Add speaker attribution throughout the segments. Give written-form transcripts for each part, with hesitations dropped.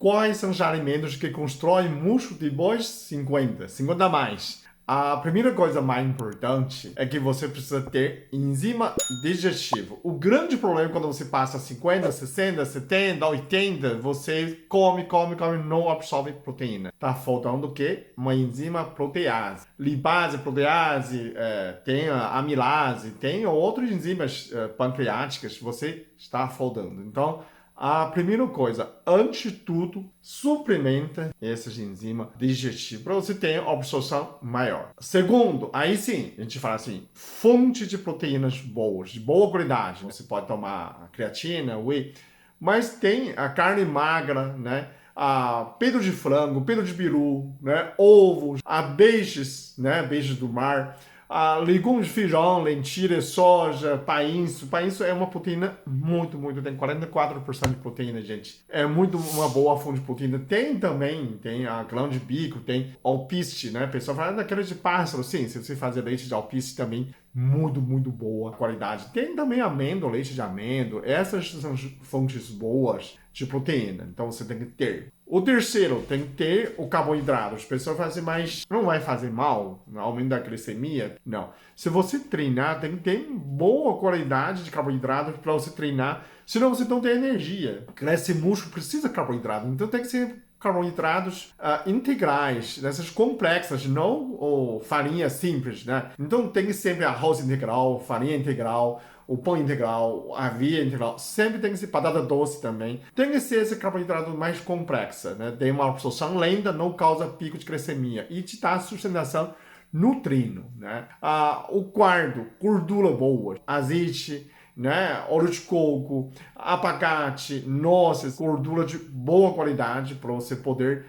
Speaker 1: Quais são os alimentos que constroem músculo depois de 50 a mais? A primeira coisa mais importante é que você precisa ter enzima digestivo. O grande problema quando você passa 50, 60, 70, 80, você come, não absorve proteína. Tá faltando o quê? Uma enzima protease. Lipase, protease, tem a amilase, tem outras enzimas pancreáticas, você está faltando. Então, a primeira coisa, antes de tudo, suplementa essas enzimas digestivas para você ter absorção maior. Segundo, aí sim, a gente fala assim, fonte de proteínas boas, de boa qualidade. Você pode tomar a creatina, whey, mas tem a carne magra, né? Peito de frango, peito de peru, né? Ovos, peixes, né? Peixes do mar. Legumes, feijão, lentilha, soja, painço. Painço é uma proteína muito, tem 44% de proteína, gente. É muito uma boa fonte de proteína. Tem também, tem a grão de bico, tem alpiste, né? O pessoal fala daquela de pássaro, sim, se você fazer leite de alpiste também, muito boa qualidade. Tem também amêndoa, leite de amêndoa. Essas são fontes boas de proteína. Então você tem que ter. O terceiro, tem que ter o carboidrato. As pessoas falam assim, mas não vai fazer mal no aumento da glicemia? Não. Se você treinar, tem que ter boa qualidade de carboidrato para você treinar. Senão você não tem energia. Cresce músculo, precisa de carboidrato. Então tem que ser carboidratos integrais, dessas complexas, não farinha simples, né? Então tem sempre arroz integral, farinha integral, o pão integral, a aveia integral, sempre tem que ser batata doce também. Tem que ser esse carboidrato mais complexa, né? Tem uma absorção lenta, não causa pico de glicemia e te dá sustentação no treino, né? O quarto, gordura boa, azeite, né? Óleo de coco, abacate, nozes, gordura de boa qualidade para você poder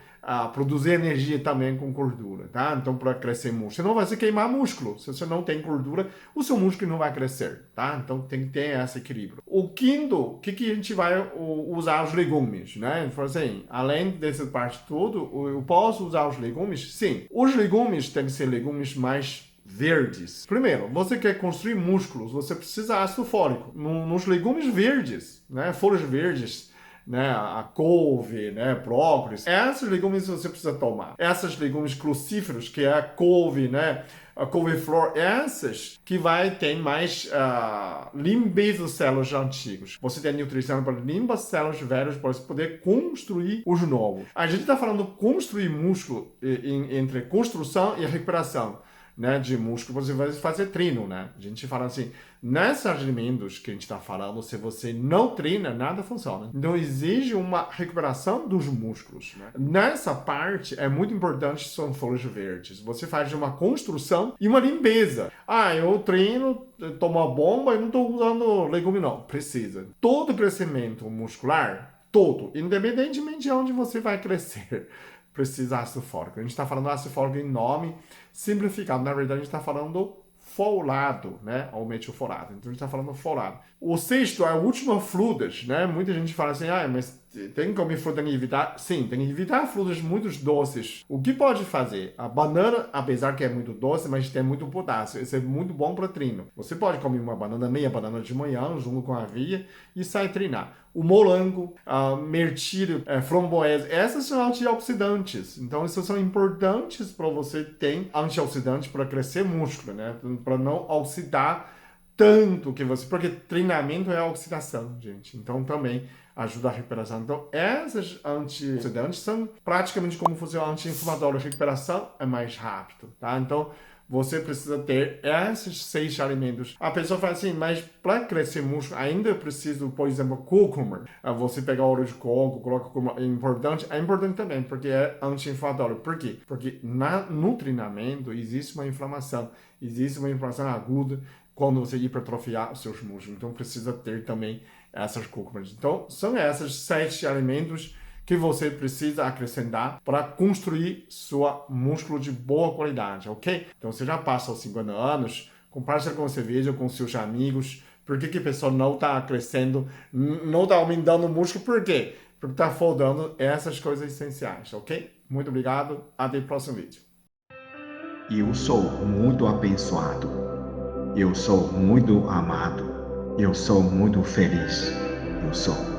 Speaker 1: produzir energia também com gordura, tá? Então, para crescer músculo. Senão vai se queimar músculo. Se você não tem gordura, o seu músculo não vai crescer, tá? Então, tem que ter esse equilíbrio. O quinto, o que a gente vai usar os legumes, né? Assim, além dessa parte tudo, eu posso usar os legumes? Sim. Os legumes têm que ser legumes mais verdes. Primeiro, você quer construir músculos, você precisa de ácido fólico. Nos legumes verdes, né? Folhas verdes, né, a couve, né, brócolis. Esses legumes você precisa tomar. Esses legumes crucíferos, que é a couve, né, a couve-flor, essas que vai ter mais limpeza das células antigas. Você tem nutrição para limpar as células velhas para você poder construir os novos. A gente está falando construir músculo entre construção e recuperação, né, de músculo, você vai fazer treino, né? A gente fala assim, nesses alimentos que a gente está falando, se você não treina, nada funciona. Então, exige uma recuperação dos músculos, né? Nessa parte, é muito importante, são folhas verdes. Você faz uma construção e uma limpeza. Eu treino, tomo uma bomba e não estou usando legume, não. Precisa. Todo crescimento muscular, todo, independentemente de onde você vai crescer, precisa de ácido fólico. A gente está falando ácido fólico em nome simplificado. Na verdade, a gente está falando folado, né? Ou metilfolado. Então, a gente está falando folado. O sexto é a última frutas, né? Muita gente fala assim, mas tem que comer fruta, tem que evitar. Sim, tem que evitar frutas muito doces. O que pode fazer? A banana, apesar que é muito doce, mas tem muito potássio. Isso é muito bom para treino. Você pode comer uma banana, meia banana de manhã, junto com a aveia, e sair treinar. O morango, mirtilo, framboesa, essas são antioxidantes. Então, essas são importantes para você ter antioxidante para crescer músculo, né? Para não oxidar tanto que você... Porque treinamento é oxidação, gente. Então, também ajuda a recuperação. Então, essas antioxidantes são praticamente como funciona anti-inflamatório. A recuperação é mais rápido, tá? Então, você precisa ter esses 6 alimentos. A pessoa fala assim, mas para crescer músculo, ainda preciso, por exemplo, cúrcuma. Você pegar óleo de coco, coloca cúrcuma. É importante também, porque é anti-inflamatório. Por quê? Porque no treinamento existe uma inflamação aguda quando você hipertrofiar os seus músculos. Então, precisa ter também essas cúrcumas. Então, são esses 7 alimentos que você precisa acrescentar para construir seu músculo de boa qualidade, ok? Então, você já passa os 50 anos, compartilha com esse vídeo com seus amigos. Por que a pessoa não está crescendo, não está aumentando o músculo? Por quê? Porque está faltando essas coisas essenciais, ok? Muito obrigado, até o próximo vídeo.
Speaker 2: Eu sou muito abençoado. Eu sou muito amado. Eu sou muito feliz. Eu sou.